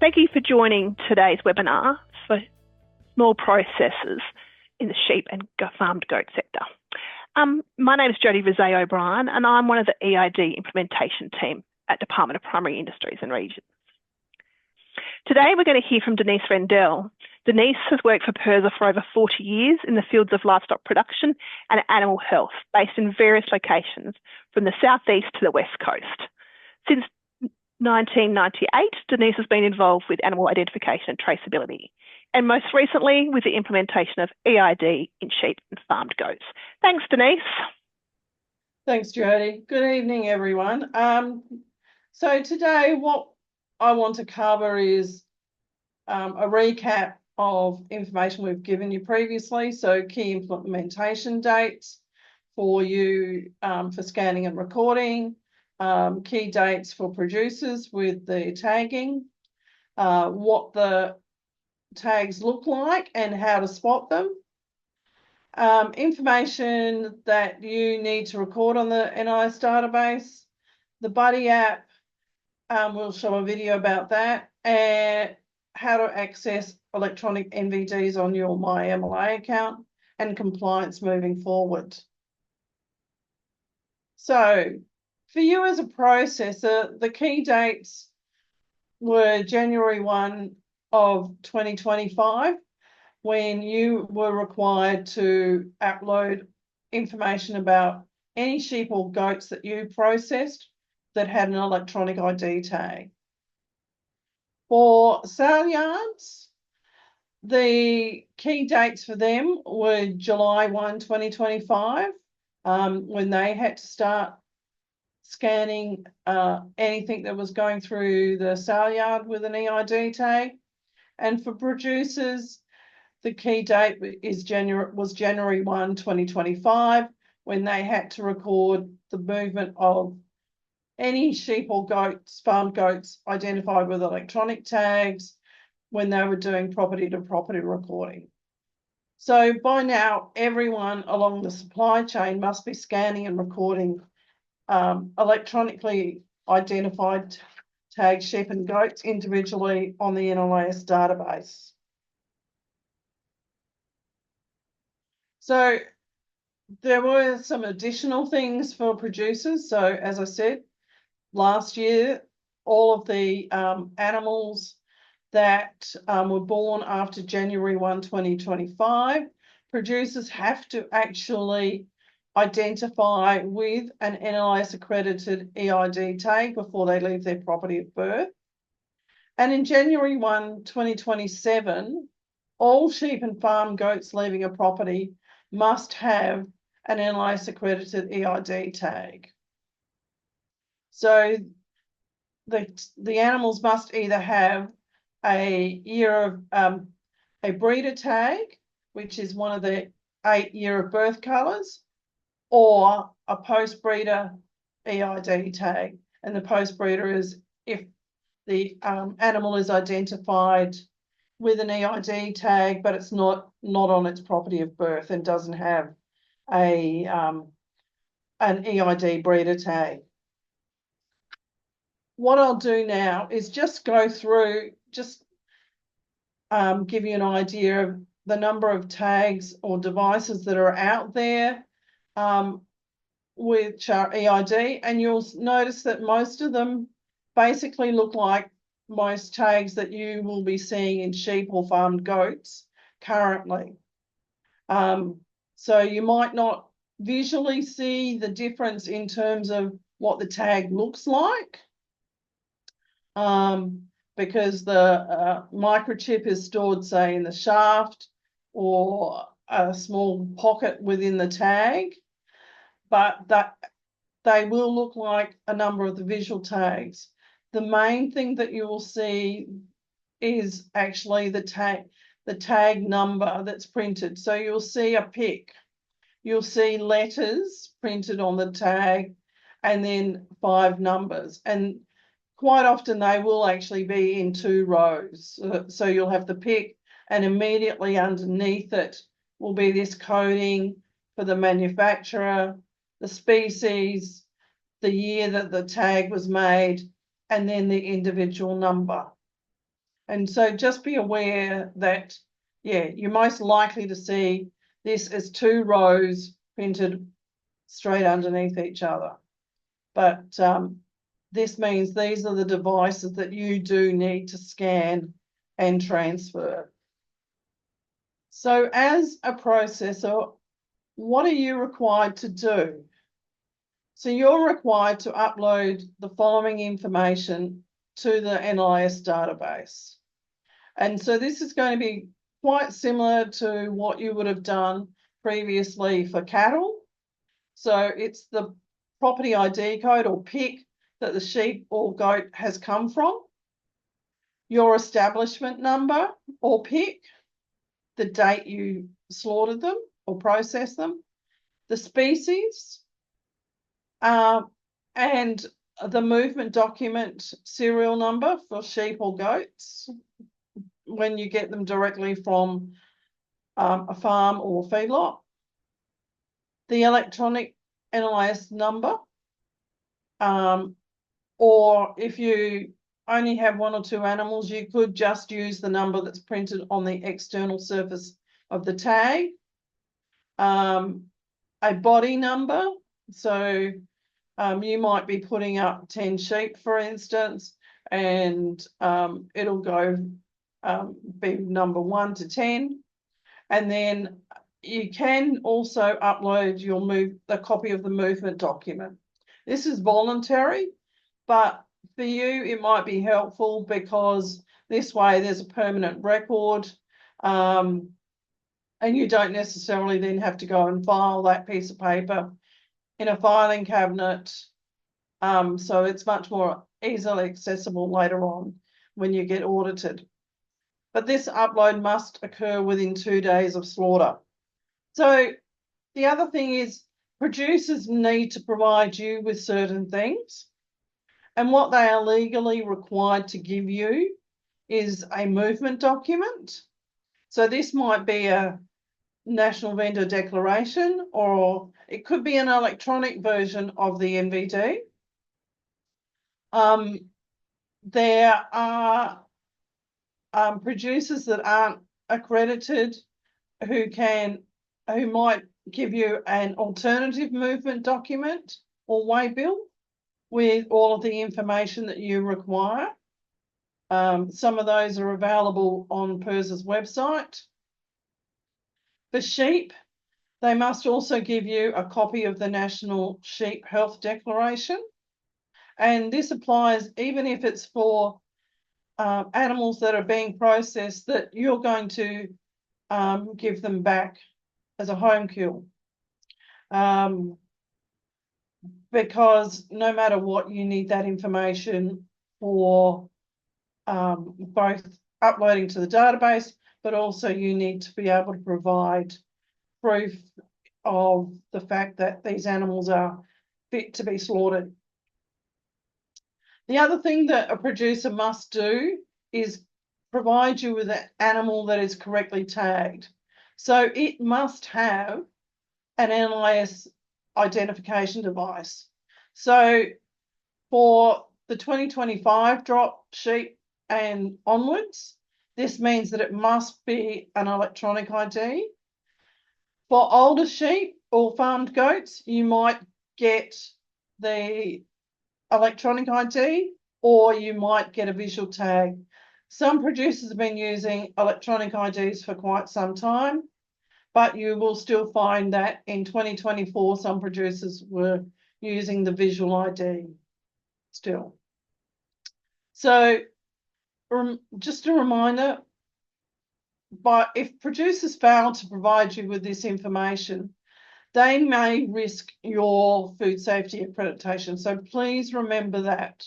Thank you for joining today's webinar for small processors in the sheep and farmed goat sector. My name is Jodie Rizet O'Brien and I'm one of the eID implementation team at Department of Primary Industries and Regions. Today we're going to hear from Denise Rendell. Denise has worked for PIRSA for over 40 years in the fields of livestock production and animal health, based in various locations from the southeast to the west coast. Since 1998, Denise has been involved with animal identification and traceability, and most recently with the implementation of eID in sheep and farmed goats. Thanks, Denise. Thanks, Jodie. Good evening, everyone. So today what I want to cover is a recap of information we've given you previously. So key implementation dates for you for scanning and recording, key dates for producers with the tagging, what the tags look like and how to spot them, information that you need to record on the NIS database, the Buddy app, we'll show a video about that, and how to access electronic NVDs on your MyMLA account, and compliance moving forward. So for you as a processor, the key dates were January 1 of 2025, when you were required to upload information about any sheep or goats that you processed that had an electronic ID tag. For sale yards, the key dates for them were July 1, 2025, when they had to start scanning anything that was going through the sale yard with an eID tag. And for producers, the key date was January 1, 2025, when they had to record the movement of any sheep or goats, farmed goats identified with electronic tags when they were doing property to property recording. So by now, everyone along the supply chain must be scanning and recording electronically identified tagged sheep and goats individually on the NIS database. So there were some additional things for producers. So as I said, last year, all of the animals that were born after January 1, 2025, producers have to actually identify with an NIS accredited eID tag before they leave their property of birth. And in January 1, 2027, all sheep and farm goats leaving a property must have an NIS accredited eID tag. So the animals must either have a year of a breeder tag, which is one of the 8 year of birth colours, or a post-breeder eID tag. And the post-breeder is if the animal is identified with an eID tag, but it's not on its property of birth and doesn't have an eID breeder tag. What I'll do now is just go through, give you an idea of the number of tags or devices that are out there which are eID, and you'll notice that most of them basically look like most tags that you will be seeing in sheep or farmed goats currently. So you might not visually see the difference in terms of what the tag looks like, because the microchip is stored, say, in the shaft or a small pocket within the tag, but that they will look like a number of the visual tags. The main thing that you will see is actually the tag number that's printed. So you'll see a pic, you'll see letters printed on the tag, and then 5 numbers. And quite often they will actually be in 2 rows. So you'll have the pic, and immediately underneath it will be this coding for the manufacturer, the species, the year that the tag was made, and then the individual number. And so just be aware that, yeah, you're most likely to see this as 2 rows printed straight underneath each other. But this means these are the devices that you do need to scan and transfer. So as a processor, what are you required to do? So you're required to upload the following information to the NIS database. And so this is going to be quite similar to what you would have done previously for cattle. So it's the property ID code or PIC that the sheep or goat has come from, your establishment number or PIC, the date you slaughtered them or processed them, the species, and the movement document serial number for sheep or goats when you get them directly from a farm or feedlot, the electronic NIS number, or if you only have 1 or 2 animals, you could just use the number that's printed on the external surface of the tag, a body number. So you might be putting up 10 sheep, for instance, and it'll go be number 1 to 10. And then you can also upload the copy of the movement document. This is voluntary, but for you, it might be helpful because this way there's a permanent record, and you don't necessarily then have to go and file that piece of paper in a filing cabinet. So it's much more easily accessible later on when you get audited. But this upload must occur within 2 days of slaughter. So the other thing is producers need to provide you with certain things. And what they are legally required to give you is a movement document. So this might be a National Vendor Declaration, or it could be an electronic version of the NVD. There are producers that aren't accredited who might give you an alternative movement document or waybill with all of the information that you require. Some of those are available on PIRS's website. For sheep, they must also give you a copy of the National Sheep Health Declaration. And this applies even if it's for animals that are being processed that you're going to give them back as a home kill. Because no matter what, you need that information for both uploading to the database, but also you need to be able to provide proof of the fact that these animals are fit to be slaughtered. The other thing that a producer must do is provide you with an animal that is correctly tagged. So it must have an NIS identification device. So for the 2025 drop sheep and onwards, this means that it must be an electronic ID. For older sheep or farmed goats, you might get the electronic ID, or you might get a visual tag. Some producers have been using electronic IDs for quite some time, but you will still find that in 2024, some producers were using the visual ID still. So just a reminder, but if producers fail to provide you with this information, they may risk your food safety accreditation. So please remember that.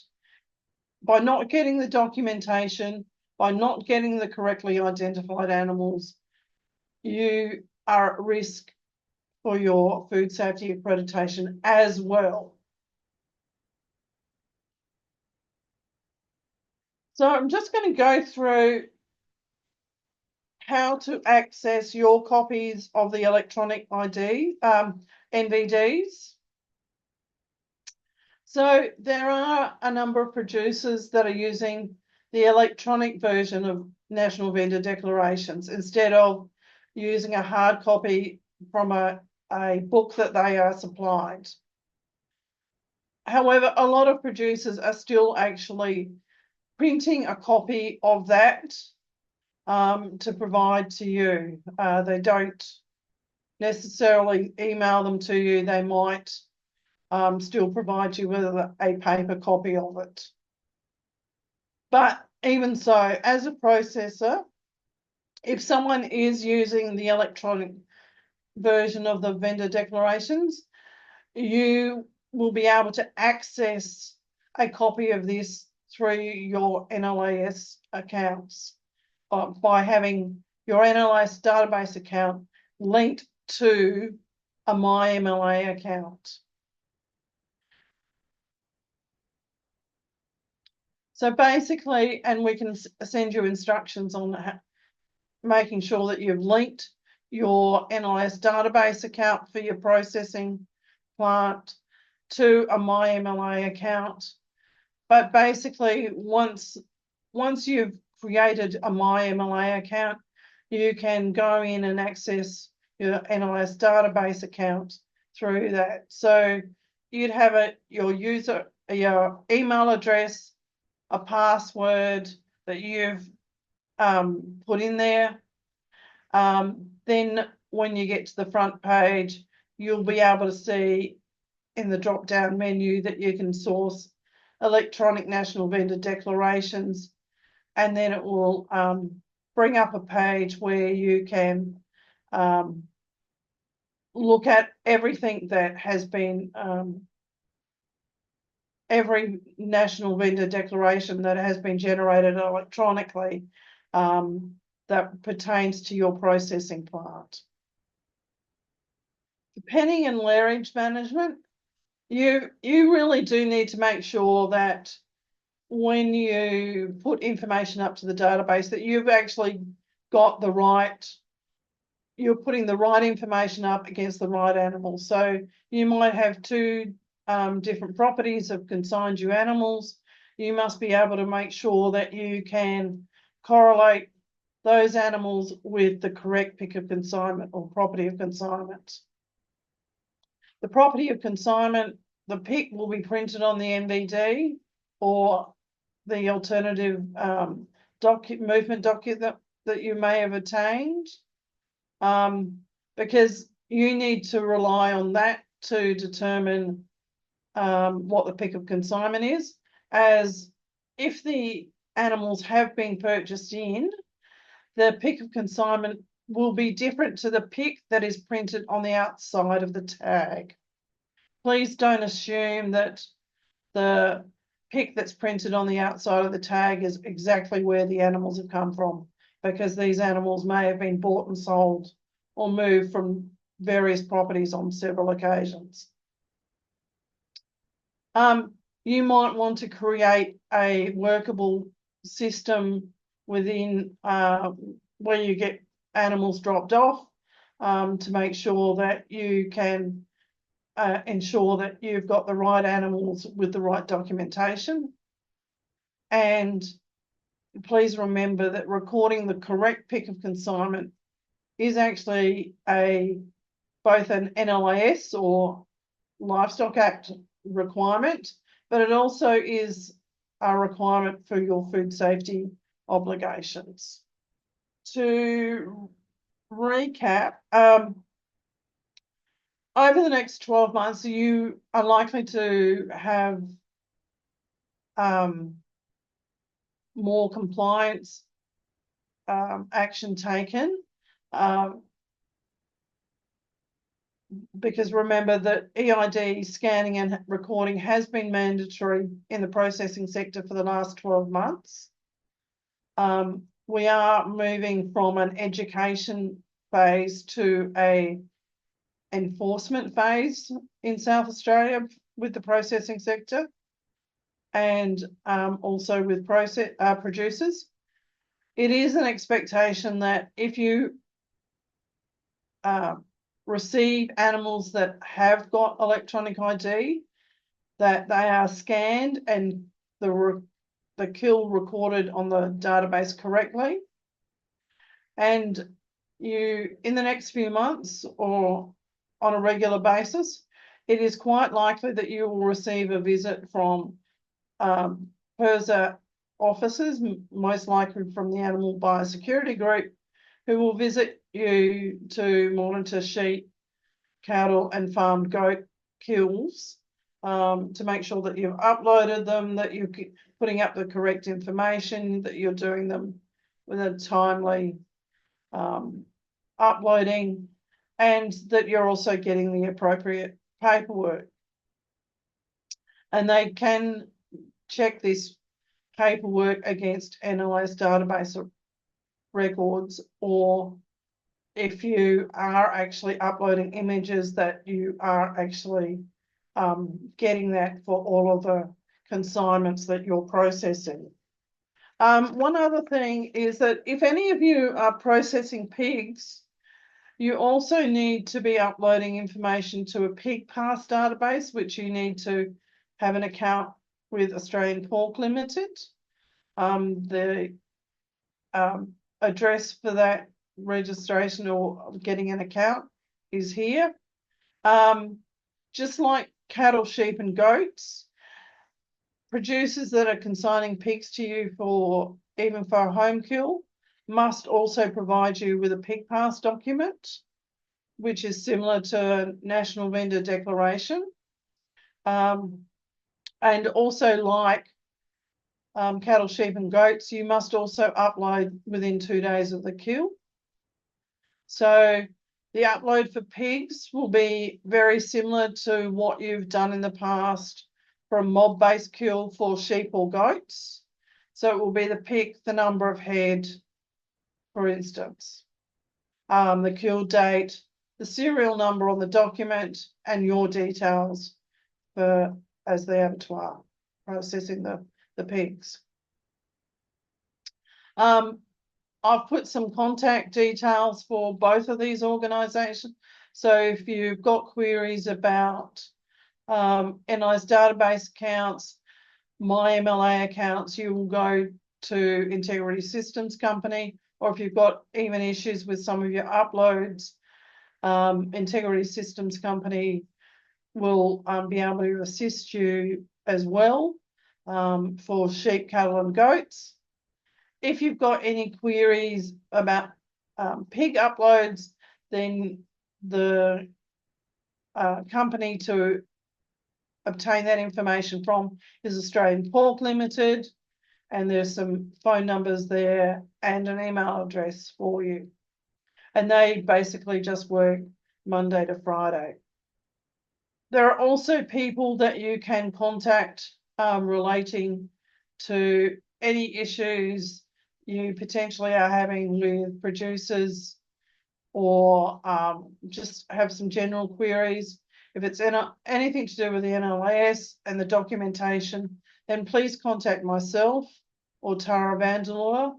By not getting the documentation, by not getting the correctly identified animals, you are at risk for your food safety accreditation as well. So I'm just going to go through how to access your copies of the electronic ID, NVDs. So there are a number of producers that are using the electronic version of national vendor declarations instead of using a hard copy from a book that they are supplied. However, a lot of producers are still actually printing a copy of that to provide to you. They don't necessarily email them to you. They might still provide you with a paper copy of it. But even so, as a processor, if someone is using the electronic version of the vendor declarations, you will be able to access a copy of this through your NLIS accounts by having your NLIS database account linked to a MyMLA account. So basically, and we can send you instructions on making sure that you've linked your NLIS database account for your processing plant to a MyMLA account. But basically, once you've created a MyMLA account, you can go in and access your NLIS database account through that. So you'd have your email address, a password that you've put in there. Then when you get to the front page, you'll be able to see in the drop-down menu that you can source electronic national vendor declarations, and then it will bring up a page where you can look at everything that has been every national vendor declaration that has been generated electronically that pertains to your processing plant. The penning and layerage management, you really do need to make sure that when you put information up to the database that you've actually got the right, you're putting the right information up against the right animal. So you might have two different properties of consigned you animals. You must be able to make sure that you can correlate those animals with the correct pick of consignment or property of consignment. The property of consignment, the pick will be printed on the MVD or the alternative movement document that you may have attained, because you need to rely on that to determine what the pick of consignment is, as if the animals have been purchased in, the pick of consignment will be different to the pick that is printed on the outside of the tag. Please don't assume that the pick that's printed on the outside of the tag is exactly where the animals have come from, because these animals may have been bought and sold or moved from various properties on several occasions. You might want to create a workable system within where you get animals dropped off to make sure that you can ensure that you've got the right animals with the right documentation. And please remember that recording the correct pick of consignment is actually both an NLIS or Livestock Act requirement, but it also is a requirement for your food safety obligations. To recap, over the next 12 months, you are likely to have more compliance action taken, because remember that eID scanning and recording has been mandatory in the processing sector for the last 12 months. We are moving from an education phase to a enforcement phase in South Australia with the processing sector, and also with producers. It is an expectation that if you receive animals that have got electronic ID, that they are scanned and the the kill recorded on the database correctly. And you, in the next few months or on a regular basis, it is quite likely that you will receive a visit from PIRSA officers, most likely from the Animal Biosecurity Group, who will visit you to monitor sheep, cattle and farmed goat kills, to make sure that you've uploaded them, that you're putting up the correct information, that you're doing them with a timely uploading, and that you're also getting the appropriate paperwork. And they can check this paperwork against NLS database records, or if you are actually uploading images, that you are actually getting that for all of the consignments that you're processing. One other thing is that if any of you are processing pigs, you also need to be uploading information to a pig pass database, which you need to have an account with Australian Pork Limited. The address for that registration or getting an account is here. Just like cattle, sheep and goats, producers that are consigning pigs to you for even for a home kill must also provide you with a pig pass document, which is similar to National Vendor Declaration. And also, like cattle, sheep and goats, you must also upload within 2 days of the kill. So the upload for pigs will be very similar to what you've done in the past for a mob-based kill for sheep or goats. So it will be the pick, the number of head, for instance, the kill date, the serial number on the document, and your details for as the abattoir processing the pigs. I've put some contact details for both of these organisations. So if you've got queries about NI's database accounts, my MLA accounts, you will go to Integrity Systems Company, or if you've got even issues with some of your uploads, Integrity Systems Company will be able to assist you as well for sheep, cattle and goats. If you've got any queries about pig uploads, then the company to obtain that information from is Australian Pork Limited, and there's some phone numbers there and an email address for you. And they basically just work Monday to Friday. There are also people that you can contact relating to any issues you potentially are having with producers, or just have some general queries. If it's anything to do with the NLS and the documentation, then please contact myself or Tara Vanderloo.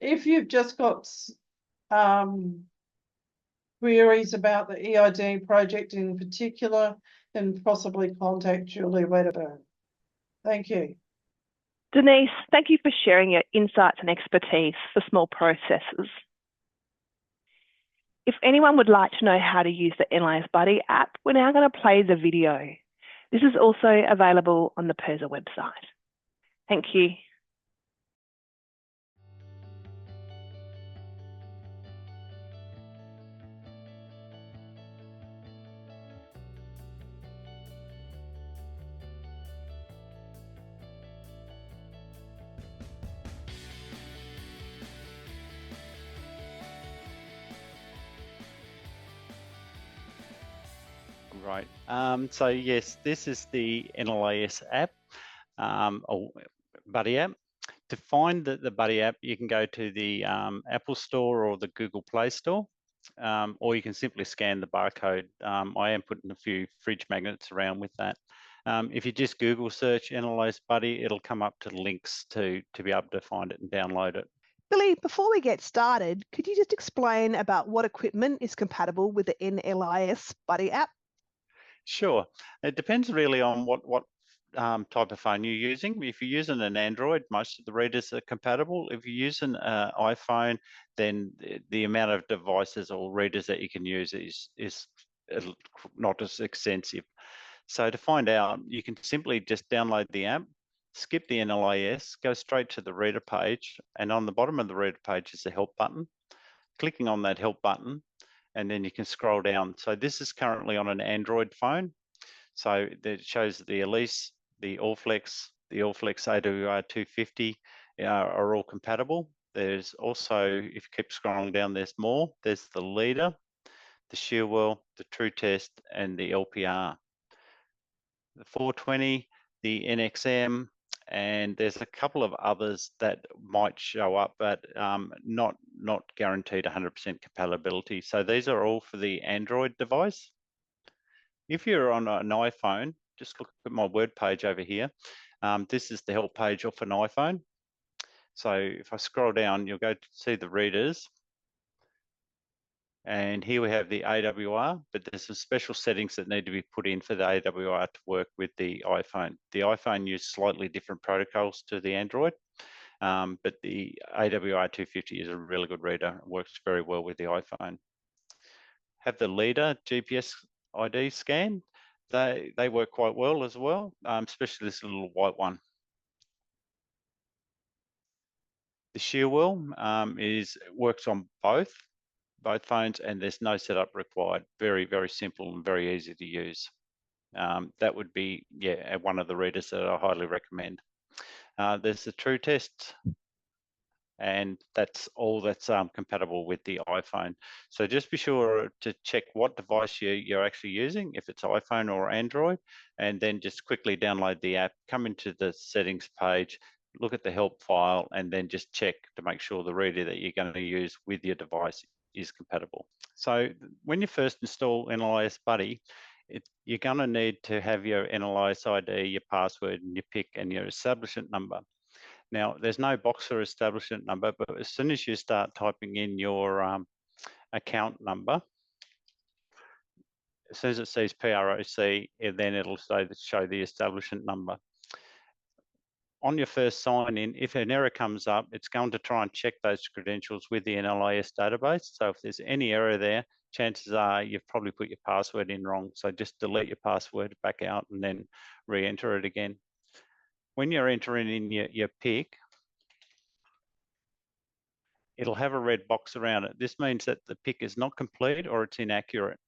If you've just got queries about the eID project in particular, then possibly contact Julie Wedderburn. Thank you. Denise, thank you for sharing your insights and expertise for small processors. If anyone would like to know how to use the NLS Buddy app, we're now going to play the video. This is also available on the PIRSA website. Thank you. Right. So yes, this is the NLS app, or Buddy app. To find the Buddy app, you can go to the Apple Store or the Google Play Store, or you can simply scan the barcode. I am putting a few fridge magnets around with that. If you just Google search NLS Buddy, it'll come up to links to be able to find it and download it. Billy, before we get started, could you just explain about what equipment is compatible with the NLS Buddy app? Sure. It depends really on what type of phone you're using. If you're using an Android, most of the readers are compatible. If you're using an iPhone, then the amount of devices or readers that you can use is not as extensive. So to find out, you can simply just download the app, skip the NLIS, go straight to the reader page, and on the bottom of the reader page is the help button. Clicking on that help button, and then you can scroll down. So this is currently on an Android phone. So it shows the Elise, the Allflex, AWR 250 are all compatible. There's also, if you keep scrolling down, there's more. There's the Leader, the Shearwell, the True Test, and the LPR. The 420, the NXM, and there's a couple of others that might show up, but not guaranteed 100% compatibility. So these are all for the Android device. If you're on an iPhone, just look at my word page over here. This is the help page off an iPhone. So if I scroll down, you'll go to see the readers. And here we have the AWR, but there's some special settings that need to be put in for the AWR to work with the iPhone. The iPhone uses slightly different protocols to the Android, but the AWR 250 is a really good reader. It works very well with the iPhone. Have the Leader GPS ID scan. They work quite well as well, especially this little white one. The Shearwell works on both phones, and there's no setup required. Very, very simple and very easy to use. That would be, yeah, one of the readers that I highly recommend. There's the True Test, and that's all that's compatible with the iPhone. So just be sure to check what device you're actually using, if it's iPhone or Android, and then just quickly download the app, come into the settings page, look at the help file, and then just check to make sure the reader that you're going to use with your device is compatible. So when you first install NLIS Buddy, you're going to need to have your NLIS ID, your password, and your PIC, and your establishment number. Now, there's no box for establishment number, but as soon as you start typing in your account number, as soon as it says PROC, then it'll show the establishment number. On your first sign in, if an error comes up, it's going to try and check those credentials with the NLIS database. So if there's any error there, chances are you've probably put your password in wrong. So just delete your password, back out, and then re-enter it again. When you're entering in your PIC, it'll have a red box around it. This means that the PIC is not complete or it's inaccurate.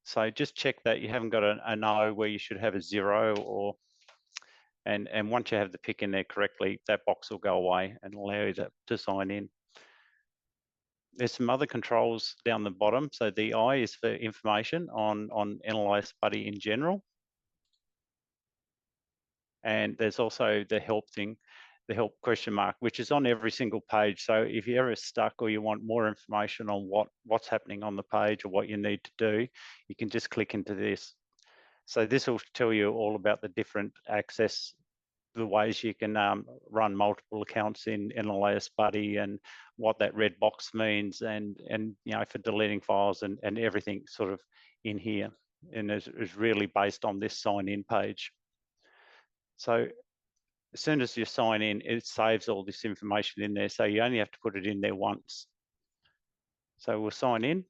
So just check that you haven't got a no where you should have a 0, and once you have the PIC in there correctly, that box will go away and allow you to sign in. There's some other controls down the bottom. So the I is for information on NLIS Buddy in general. And there's also the help thing, the help question mark, which is on every single page. So if you're ever stuck or you want more information on what's happening on the page or what you need to do, you can just click into this. So this will tell you all about the different access, the ways you can run multiple accounts in NLIS Buddy, and what that red box means, and you know, for deleting files and everything sort of in here. And is really based on this sign in page. So as soon as you sign in, it saves all this information in there. So you only have to put it in there once. So we'll sign in.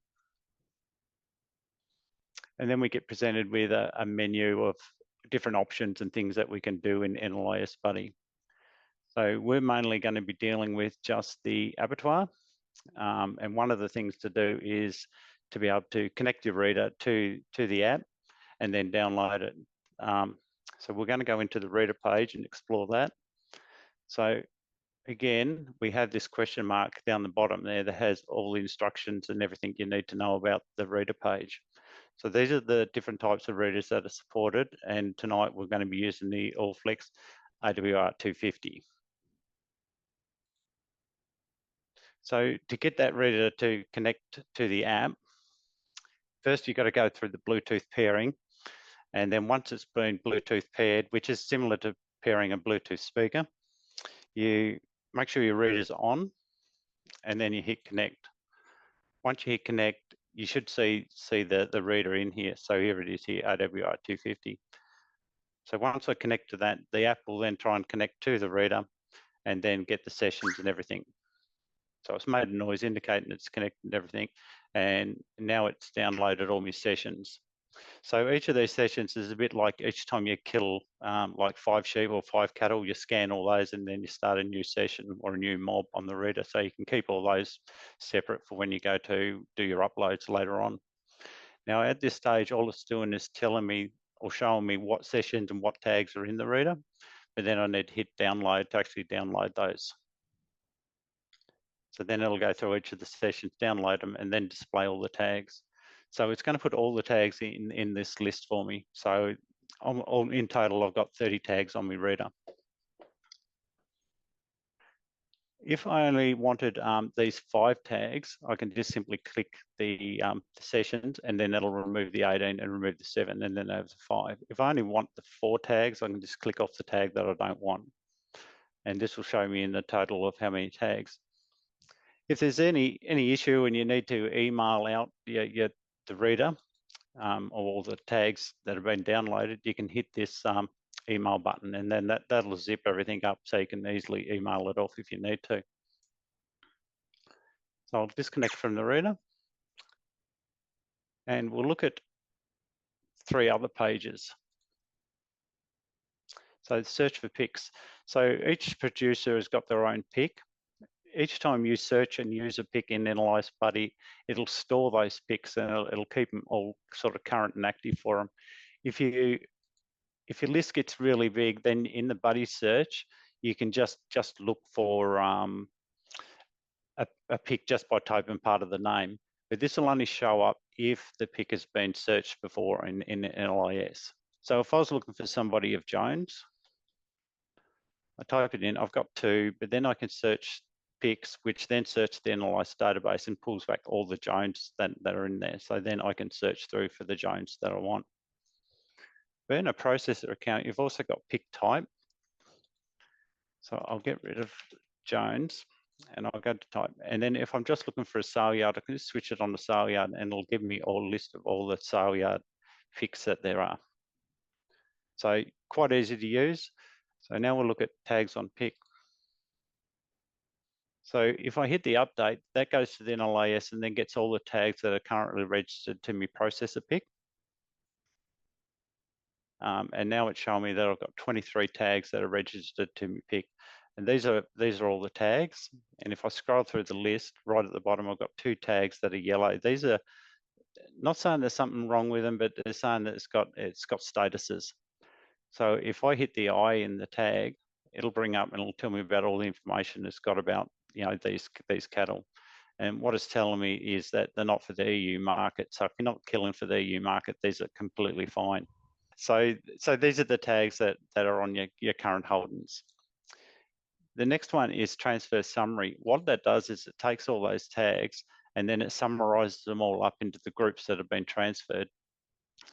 And then we get presented with a menu of different options and things that we can do in NLIS Buddy. So we're mainly going to be dealing with just the abattoir. And one of the things to do is to be able to connect your reader to the app and then download it. So we're going to go into the reader page and explore that. So again, we have this question mark down the bottom there that has all the instructions and everything you need to know about the reader page. So these are the different types of readers that are supported. And tonight we're going to be using the Allflex AWR 250. So to get that reader to connect to the app, first you've got to go through the Bluetooth pairing. And then once it's been Bluetooth paired, which is similar to pairing a Bluetooth speaker, you make sure your reader's on, and then you hit connect. Once you hit connect, you should see the reader in here. So here it is here, AWR 250. So once I connect to that, the app will then try and connect to the reader and then get the sessions and everything. So it's made a noise indicating it's connected and everything. And now it's downloaded all my sessions. So each of these sessions is a bit like each time you kill like 5 sheep or 5 cattle, you scan all those and then you start a new session or a new mob on the reader. So you can keep all those separate for when you go to do your uploads later on. Now at this stage, all it's doing is telling me or showing me what sessions and what tags are in the reader, but then I need to hit download to actually download those. So then it'll go through each of the sessions, download them, and then display all the tags. So it's going to put all the tags in this list for me. So in total, I've got 30 tags on my reader. If I only wanted these 5 tags, I can just simply click the sessions and then it'll remove the 18 and remove the 7 and then over the 5. If I only want the 4 tags, I can just click off the tag that I don't want. And this will show me in the total of how many tags. If there's any issue and you need to email out the reader or all the tags that have been downloaded, you can hit this email button and then that'll zip everything up so you can easily email it off if you need to. So I'll disconnect from the reader and we'll look at 3 other pages. So search for picks. So each producer has got their own pick. Each time you search and use a pick in Analyze Buddy, it'll store those picks and it'll keep them all sort of current and active for them. If your list gets really big, then in the Buddy search, you can just look for a pick just by typing part of the name. But this will only show up if the pick has been searched before in LIS. So if I was looking for somebody of Jones, I type it in, I've got 2, but then I can search picks, which then search the Analyze database and pulls back all the Jones that are in there. So then I can search through for the Jones that I want. But in a processor account, you've also got pick type. So I'll get rid of Jones and I'll go to type. And then if I'm just looking for a sale yard, I can just switch it on the sale yard and it'll give me a list of all the sale yard picks that there are. So quite easy to use. So now we'll look at tags on pick. So if I hit the update, that goes to the NLAS and then gets all the tags that are currently registered to my processor pick. And now it's showing me that I've got 23 tags that are registered to my pick. And these are all the tags. And if I scroll through the list, right at the bottom, I've got 2 tags that are yellow. These are not saying there's something wrong with them, but they're saying that it's got statuses. So if I hit the I in the tag, it'll bring up and it'll tell me about all the information it's got about these cattle. And what it's telling me is that they're not for the EU market. So if you're not killing for the EU market, these are completely fine. So these are the tags that are on your current holdings. The next one is transfer summary. What that does is it takes all those tags and then it summarizes them all up into the groups that have been transferred.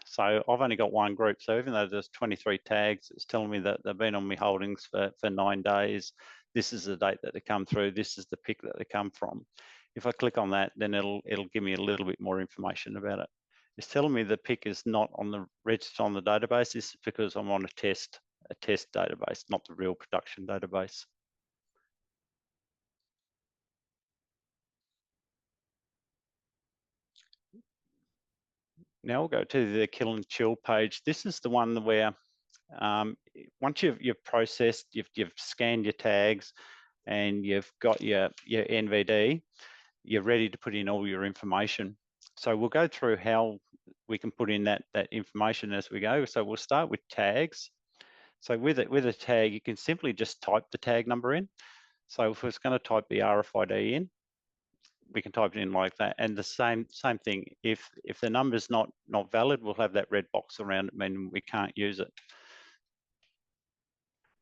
So I've only got one group. So even though there's 23 tags, it's telling me that they've been on my holdings for 9 days. This is the date that they come through. This is the pick that they come from. If I click on that, then it'll give me a little bit more information about it. It's telling me the pick is not registered on the database. This is because I'm on a test database, not the real production database. Now we'll go to the kill and chill page. This is the one where once you've processed, you've scanned your tags, and you've got your NVD, you're ready to put in all your information. So we'll go through how we can put in that information as we go. So we'll start with tags. So with a tag, you can simply just type the tag number in. So if it's going to type the RFID in, we can type it in like that. And the same thing, if the number's not valid, we'll have that red box around it, meaning we can't use it.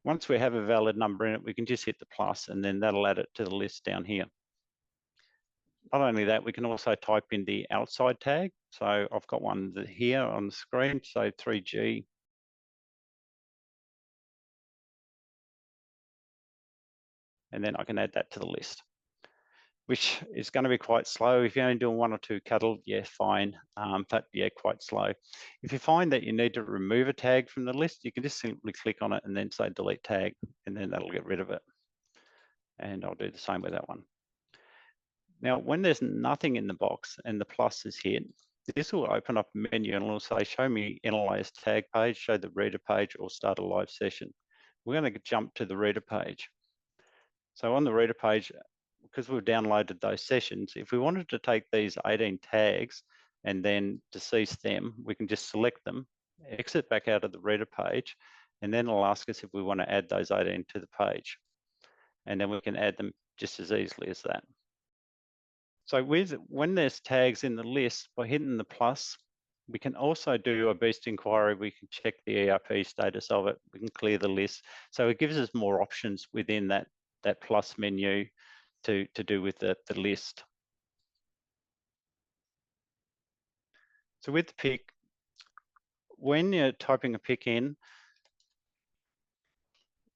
Once we have a valid number in it, we can just hit the plus and then that'll add it to the list down here. Not only that, we can also type in the outside tag. So I've got one here on the screen, so 3G. And then I can add that to the list. which is going to be quite slow. If you're only doing 1 or 2 cattle, yeah, fine, but yeah, quite slow. If you find that you need to remove a tag from the list, you can just simply click on it and then say delete tag, and then that'll get rid of it. And I'll do the same with that one. Now, when there's nothing in the box and the plus is hit, this will open up a menu and it'll say, show me NLAS tag page, show the reader page, or start a live session. We're going to jump to the reader page. So on the reader page, because we've downloaded those sessions, if we wanted to take these 18 tags and then decease them, we can just select them, exit back out of the reader page, and then it'll ask us if we want to add those 18 to the page. And then we can add them just as easily as that. So when there's tags in the list, by hitting the plus, we can also do a boost inquiry. We can check the ERP status of it. We can clear the list. So it gives us more options within that plus menu to do with the list. So with the pick, when you're typing a pick in,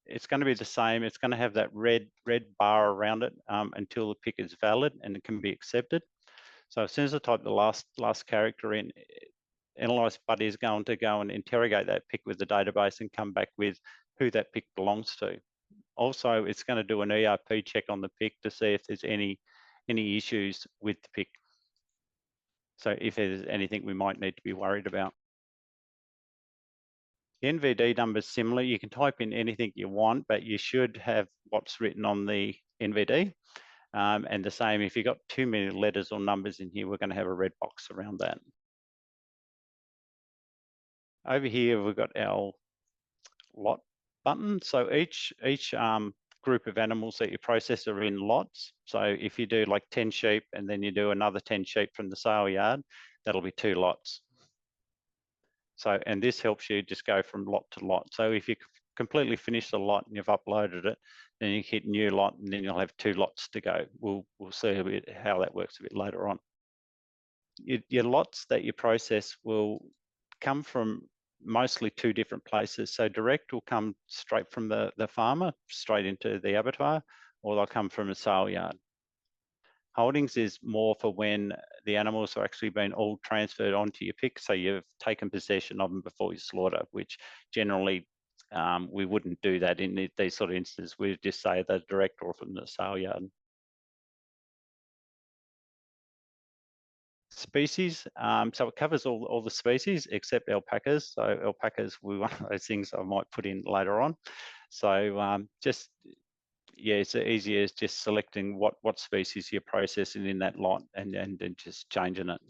it's going to be the same. It's going to have that red bar around it until the pick is valid and it can be accepted. So as soon as I type the last character in, Analyze Buddy is going to go and interrogate that pick with the database and come back with who that pick belongs to. Also, it's going to do an ERP check on the pick to see if there's any issues with the pick. So if there's anything we might need to be worried about. The NVD number is similar. You can type in anything you want, but you should have what's written on the NVD. And the same, if you've got too many letters or numbers in here, we're going to have a red box around that. Over here, we've got our lot button. So each group of animals that you process are in lots. So if you do like 10 sheep and then you do another 10 sheep from the sale yard, that'll be 2 lots. So, and this helps you just go from lot to lot. So if you completely finish the lot and you've uploaded it, then you hit new lot and then you'll have 2 lots to go. We'll see a bit how that works a bit later on. Your lots that you process will come from mostly 2 different places. So direct will come straight from the farmer, straight into the abattoir, or they'll come from a sale yard. Holdings is more for when the animals are actually being all transferred onto your pick. So you've taken possession of them before you slaughter, which generally we wouldn't do that in these sort of instances. We'd just say they're direct or from the sale yard. Species, so it covers all the species except alpacas. So alpacas will be one of those things I might put in later on. So just, yeah, it's easy as just selecting what species you're processing in that lot and then just changing it.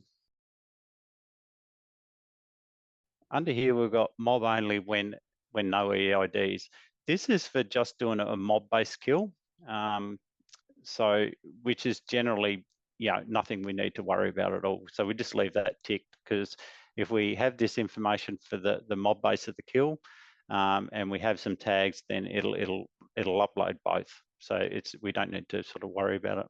Under here, we've got mob only when no eIDs. This is for just doing a mob-based kill. So which is generally, nothing we need to worry about at all. So we just leave that ticked, because if we have this information for the mob base of the kill and we have some tags, then it'll upload both. So we don't need to sort of worry about it.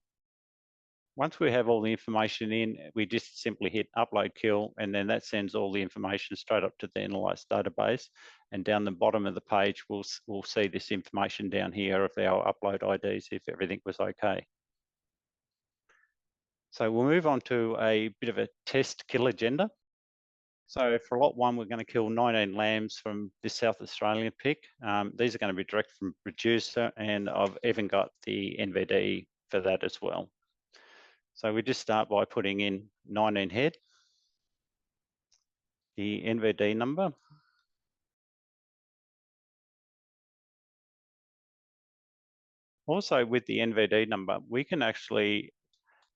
Once we have all the information in, we just simply hit upload kill, and then that sends all the information straight up to the analyzed database. And down the bottom of the page, we'll see this information down here of our upload IDs if everything was okay. So we'll move on to a bit of a test kill agenda. So for lot 1, we're going to kill 19 lambs from this South Australian pick. These are going to be direct from producer, and I've even got the NVD for that as well. So we just start by putting in 19 head, the NVD number, also with the NVD number, we can actually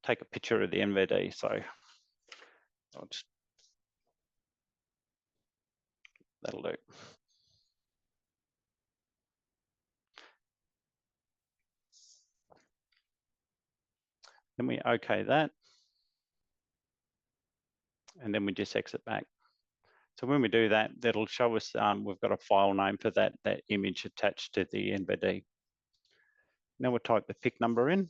take a picture of the NVD. So that'll do. Then we OK that. And then we just exit back. So when we do that, that'll show us we've got a file name for that image attached to the NVD. Now we'll type the pick number in.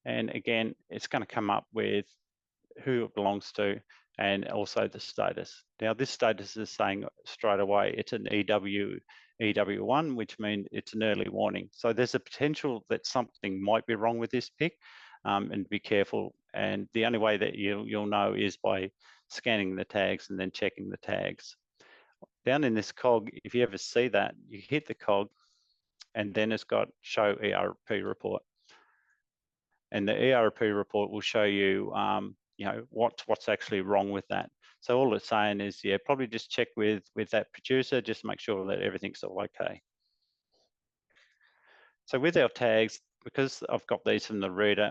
And again, it's going to come up with who it belongs to. and also the status. Now this status is saying straight away it's an EW1, which means it's an early warning. So there's a potential that something might be wrong with this pick, and be careful. And the only way that you'll know is by scanning the tags and then checking the tags. Down in this cog, if you ever see that, you hit the cog and then it's got show ERP report. And the ERP report will show you, you know, what's actually wrong with that. So all it's saying is, yeah, probably just check with that producer, just make sure that everything's all okay. So with our tags, because I've got these from the reader,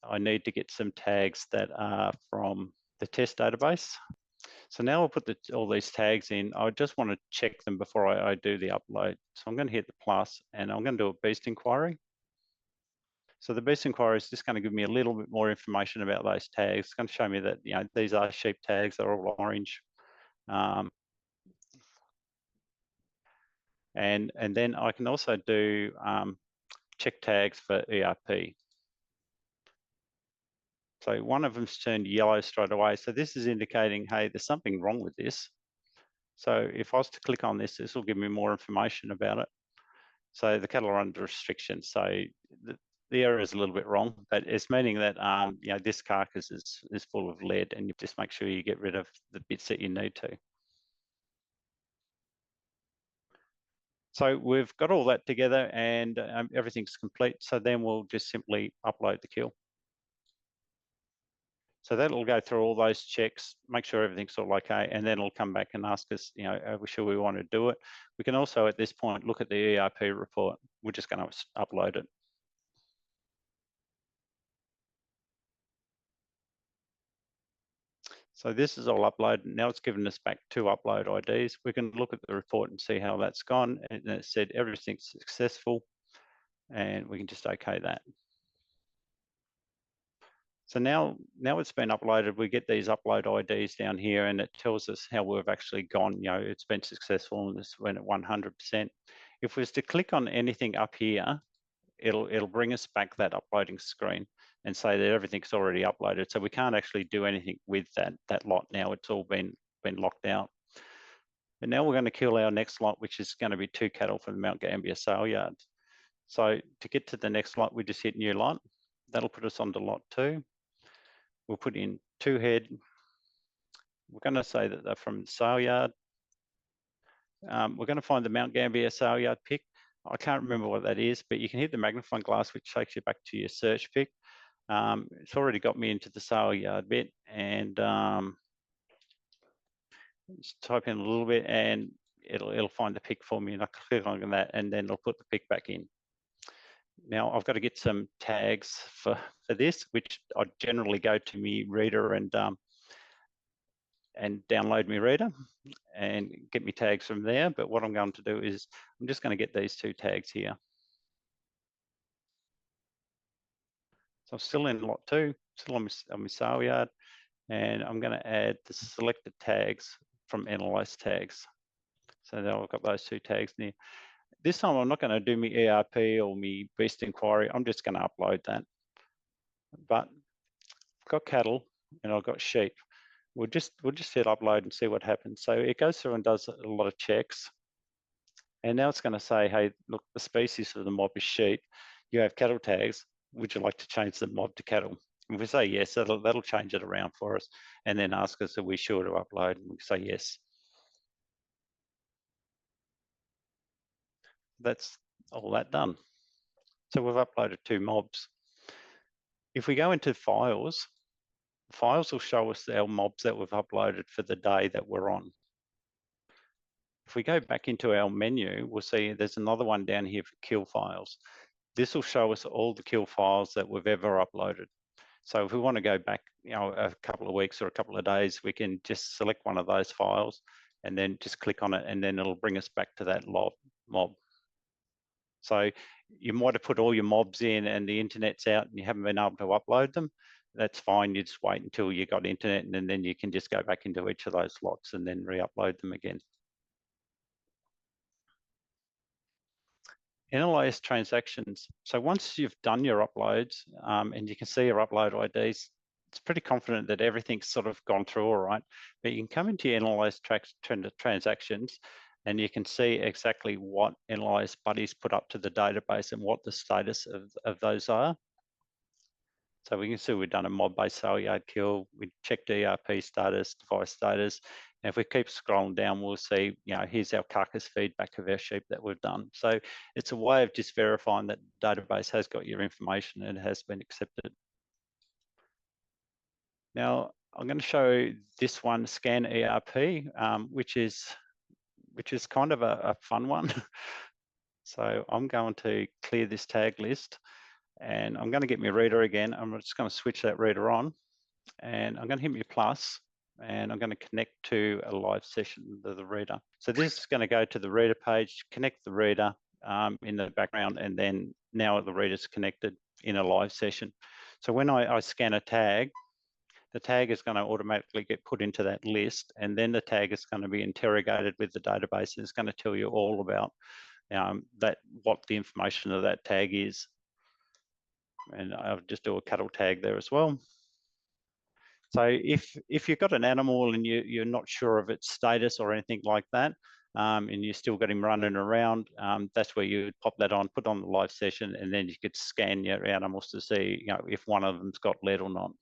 I need to get some tags that are from the test database. So now I'll put all these tags in. I just want to check them before I do the upload. So I'm going to hit the plus and I'm going to do a beast inquiry. So the beast inquiry is just going to give me a little bit more information about those tags. It's going to show me that, you know, these are sheep tags, they're all orange. And then I can also do check tags for ERP. So one of them's turned yellow straight away. So this is indicating, hey, there's something wrong with this. So if I was to click on this, this will give me more information about it. So the cattle are under restriction. So the error is a little bit wrong, but it's meaning that you know, this carcass is full of lead, and you just make sure you get rid of the bits that you need to. So we've got all that together and everything's complete. So then we'll just simply upload the kill. So that'll go through all those checks, make sure everything's all okay, and then it'll come back and ask us, you know, are we sure we want to do it? We can also at this point look at the ERP report. We're just going to upload it. So this is all uploaded. Now it's given us back 2 upload IDs. We can look at the report and see how that's gone. And it said everything's successful, and we can just okay that. So now it's been uploaded, we get these upload IDs down here and it tells us how we've actually gone, you know, it's been successful and this went at 100%. If we was to click on anything up here, it'll bring us back that uploading screen and say that everything's already uploaded. So we can't actually do anything with that lot now, it's all been locked out. And now we're going to kill our next lot, which is going to be 2 cattle from the Mount Gambier sale yard. So to get to the next lot, we just hit new lot. That'll put us onto lot 2. We'll put in 2 head. We're going to say that they're from the sale yard. We're going to find the Mount Gambier sale yard pick. I can't remember what that is, but you can hit the magnifying glass, which takes you back to your search pick. It's already got me into the sale yard bit, and just type in a little bit, and it'll find the pick for me, and I click on that, and then it'll put the pick back in. Now I've got to get some tags for this, which I generally go to me reader and download me reader and get me tags from there. But what I'm going to do is I'm just going to get these 2 tags here. So I'm still in lot 2, still on my sale yard, and I'm going to add the selected tags from analyze tags. So now I've got those 2 tags there. This time I'm not going to do my ERP or my beast inquiry. I'm just going to upload that. But I've got cattle and I've got sheep. We'll just hit upload and see what happens. So it goes through and does a lot of checks. And now it's going to say, hey, look, the species of the mob is sheep. You have cattle tags. Would you like to change the mob to cattle? If we say yes, that'll change it around for us and then ask us, are we sure to upload? And we say yes. That's all that done. So we've uploaded 2 mobs. If we go into files, files will show us our mobs that we've uploaded for the day that we're on. If we go back into our menu, we'll see there's another one down here for kill files. This will show us all the kill files that we've ever uploaded. So if we want to go back, you know, a couple of weeks or a couple of days, we can just select one of those files and then just click on it, and then it'll bring us back to that mob. So you might have put all your mobs in and the internet's out and you haven't been able to upload them. That's fine. You just wait until you got internet, and then you can just go back into each of those lots and then re-upload them again. Analyze transactions. So once you've done your uploads and you can see your upload IDs, it's pretty confident that everything's sort of gone through all right. But you can come into your analyze transactions, and you can see exactly what analyze buddies put up to the database and what the status of those are. So we can see we've done a mob-based sale yard kill. We checked ERP status, device status. And if we keep scrolling down, we'll see, here's our carcass feedback of our sheep that we've done. So it's a way of just verifying that the database has got your information and has been accepted. Now, I'm going to show this one, Scan ERP, which is kind of a fun one. So I'm going to clear this tag list, and I'm going to get my reader again. I'm just going to switch that reader on, and I'm going to hit my plus, and I'm going to connect to a live session of the reader. So this is going to go to the reader page, connect the reader in the background, and then now the reader's connected in a live session. So when I scan a tag, the tag is going to automatically get put into that list, and then the tag is going to be interrogated with the database, and it's going to tell you all about what the information of that tag is. And I'll just do a cattle tag there as well. So if you've got an animal and you're not sure of its status or anything like that, and you still got him running around, that's where you would pop that on, put on the live session, and then you could scan your animals to see if one of them's got lead or not.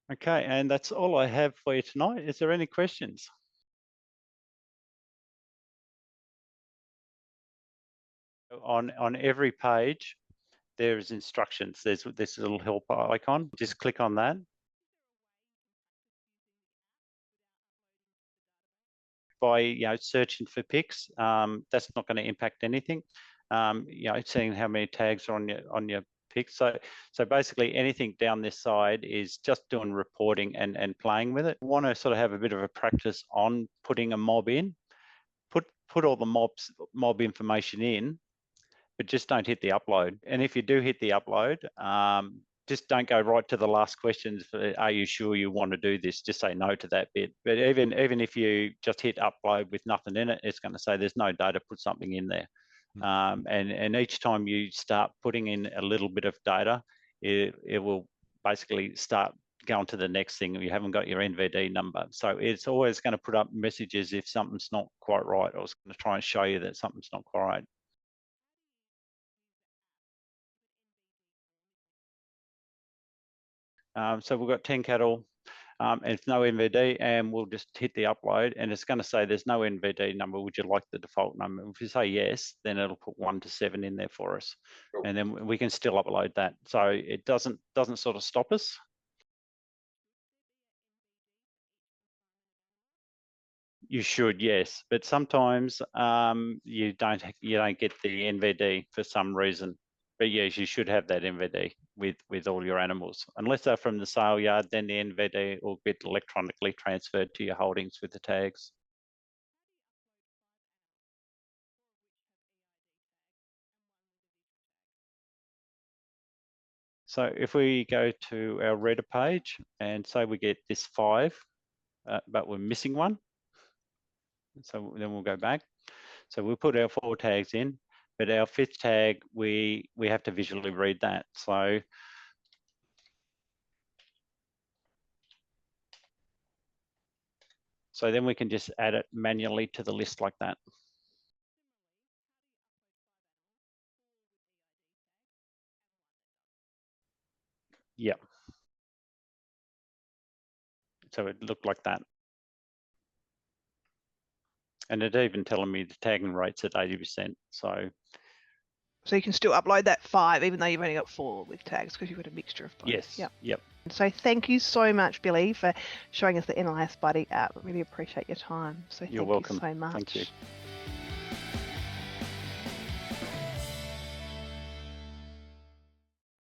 Okay, and that's all I have for you tonight. Is there any questions? On every page, there is instructions. There's this little help icon. Just click on that. By searching for pics, that's not going to impact anything. Seeing how many tags are on your pics. So basically anything down this side is just doing reporting and playing with it. Want to sort of have a bit of a practice on putting a mob in. Put all the mob information in, but just don't hit the upload. And if you do hit the upload, just don't go right to the last questions for, are you sure you want to do this? Just say no to that bit. But even if you just hit upload with nothing in it, it's going to say there's no data, put something in there. And each time you start putting in a little bit of data, it will basically start going to the next thing. You haven't got your NVD number. So it's always going to put up messages if something's not quite right, or it's going to try and show you that something's not quite right. So we've got 10 cattle, and it's no NVD, and we'll just hit the upload, and it's going to say there's no NVD number. Would you like the default number? If you say yes, then it'll put 1 to 7 in there for us, and then we can still upload that. So it doesn't sort of stop us. You should, yes, but sometimes you don't get the NVD for some reason. But yes, you should have that NVD with all your animals. Unless they're from the sale yard, then the NVD will get electronically transferred to your holdings with the tags. So if we go to our reader page and say we get this 5, but we're missing 1. So then we'll go back. So we'll put our 4 tags in, but our 5th tag, we have to visually read that. So then we can just add it manually to the list like that. Yep. So it looked like that. And it's even telling me the tagging rate's at 80%. So you can still upload that 5, even though you've only got 4 with tags, because you've got a mixture of both. Yes. Yep. So thank you so much, Billy, for showing us the NLS Buddy app. I really appreciate your time. So You're welcome. Thank you so much. Thank you.